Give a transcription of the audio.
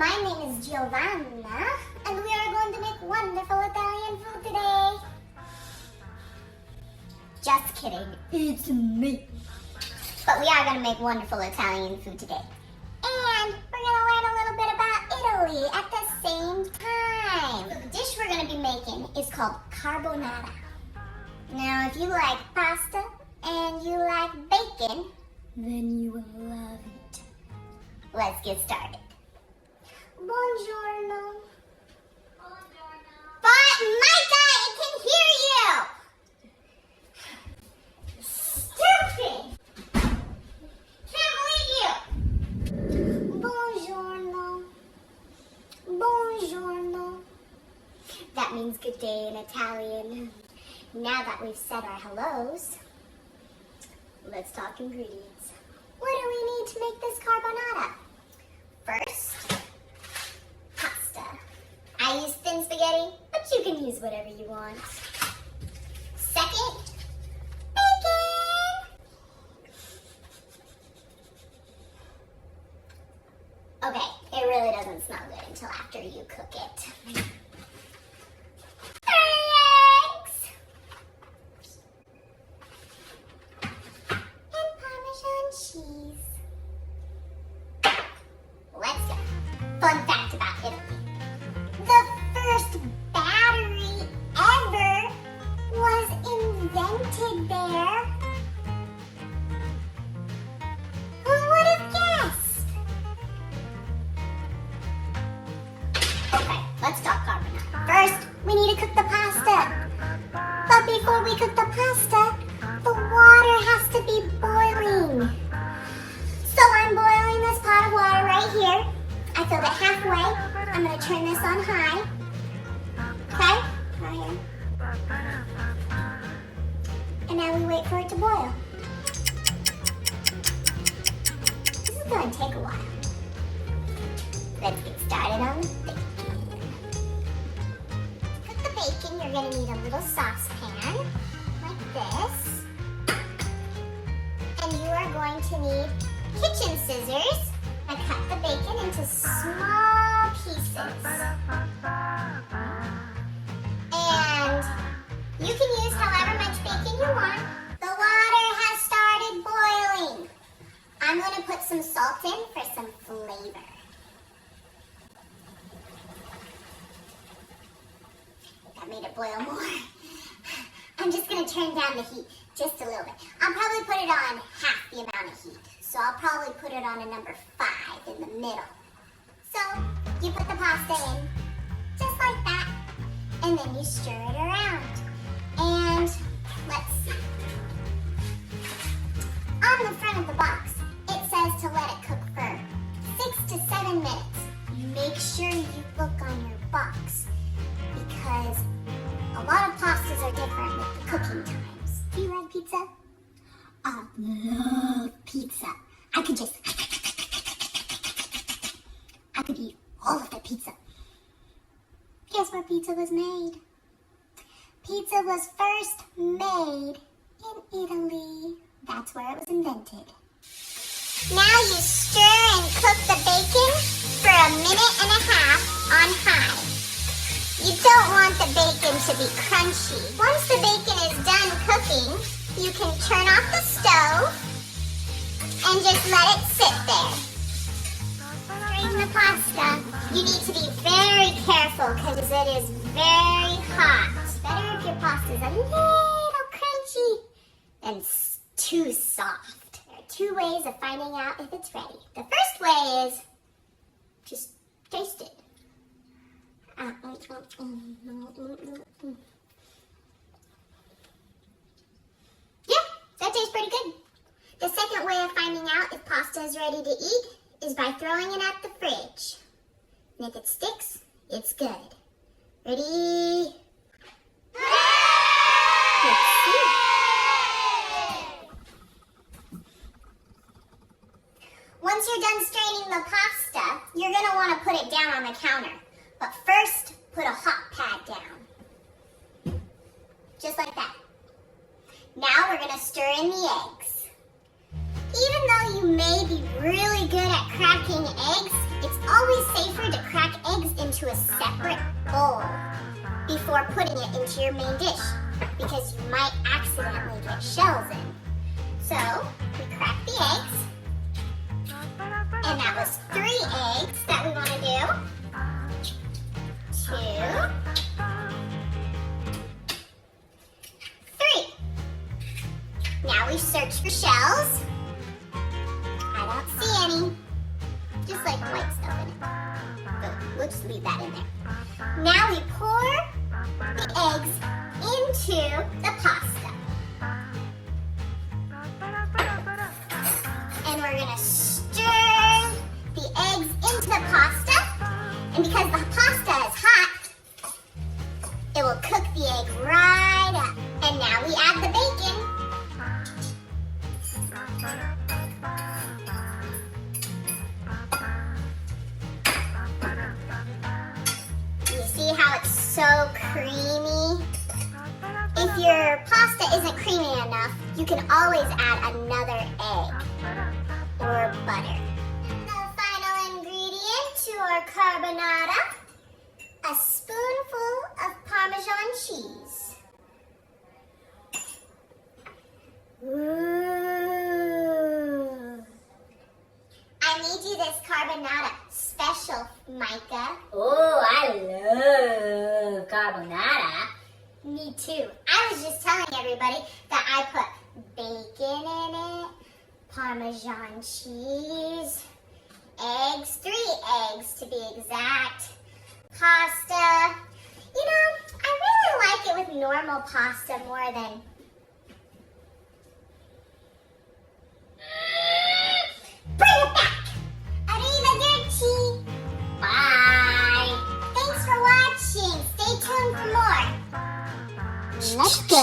My name is Giovanna, and we are going to make wonderful Italian food today. Just kidding, it's me. But we are going to make wonderful Italian food today. And we're going to learn a little bit about Italy at the same time. So the dish we're going to be making is called Carbonara. Now, if you like pasta and you like bacon, then you will love it. Let's get started. Buongiorno. But Micah, it can hear you! Stupid! Can't believe you! Buongiorno. Buongiorno. That means good day in Italian. Now that we've said our hellos, let's talk ingredients. What do we need to make this carbonara? First, pasta. I use thin spaghetti, but you can use whatever you want. Second, bacon. Okay, it really doesn't smell good until after you cook it. 3 eggs. And Parmesan cheese. Let's go. Fun fact about Italy. The first battery ever was invented there. Who would have guessed? Okay, let's talk carbonara. First, we need to cook the pasta. But before we cook the pasta, the water has to be boiling. So I'm boiling this pot of water right here. I filled it halfway. I'm going to turn this on high. Okay? Right here. And now we wait for it to boil. This is going to take a while. Let's get started on the bacon. To cook the bacon, you're going to need a little saucepan like this. And you are going to need kitchen scissors and cut the bacon into small pieces. And you can use however much bacon you want. The water has started boiling. I'm going to put some salt in for some flavor. That made it boil more. I'm just going to turn down the heat just a little bit. I'll probably put it on half the amount of heat. So I'll probably put it on a number 5 in the middle. So you put the pasta in, just like that, and then you stir it around. And let's see. On the front of the box, it says to let it cook for 6 to 7 minutes. Make sure you look on your box because a lot of pastas are different with the cooking times. Do you like pizza? I love pizza. I could eat all of the pizza. Guess where pizza was made? Pizza was first made in Italy. That's where it was invented. Now you stir and cook the bacon for 1.5 minutes on high. You don't want the bacon to be crunchy. Once the bacon is done cooking, you can turn off the stove and just let it sit there. During the pasta, you need to be very careful because it is very hot. It's better if your pasta is a little crunchy than too soft. There are 2 ways of finding out if it's ready. The first way is just taste it. That tastes pretty good. The second way of finding out if pasta is ready to eat is by throwing it at the fridge. And if it sticks, it's good. Ready? Let's see. Once you're done straining the pasta, you're going to want to put it down on the counter. But first, put a hot pad down. Just like that. Now we're going to stir in the eggs. Even though you may be really good at cracking eggs, it's always safer to a separate bowl before putting it into your main dish because you might accidentally get shells in. So we crack the eggs, and that was 3 eggs that we want to do. 2, 3. Now we search for shells. I don't see any. Just like white stuff in it. But we'll just leave that in there. Now we pour the eggs into the pasta. And we're going to stir the eggs into the pasta. And because the pasta is hot, it will cook the egg right up. And now we add the bacon. You see how it's so creamy? If your pasta isn't creamy enough, you can always add another egg or butter. The final ingredient to our carbonara, a spoonful of Parmesan cheese. Ooh. I made you this carbonara special, Micah. Oh, I love carbonara. Me too. I was just telling everybody that I put bacon in it, Parmesan cheese, eggs, 3 eggs to be exact, pasta. You know, I really like it with normal pasta more than... Bring it back! Arrivederci! Bye. Thanks for watching. Stay tuned for more. Let's go.